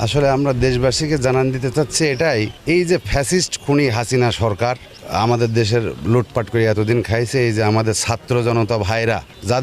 আসলে আমরা দেশবাসীকে জানান দিতে চাচ্ছি এটাই, এই যে ফ্যাসিস্ট খুনি হাসিনা সরকার আমাদের দেশের লুটপাট করে এতদিন খাইছে, এই যে আমাদের ছাত্র জনতা ভাইরা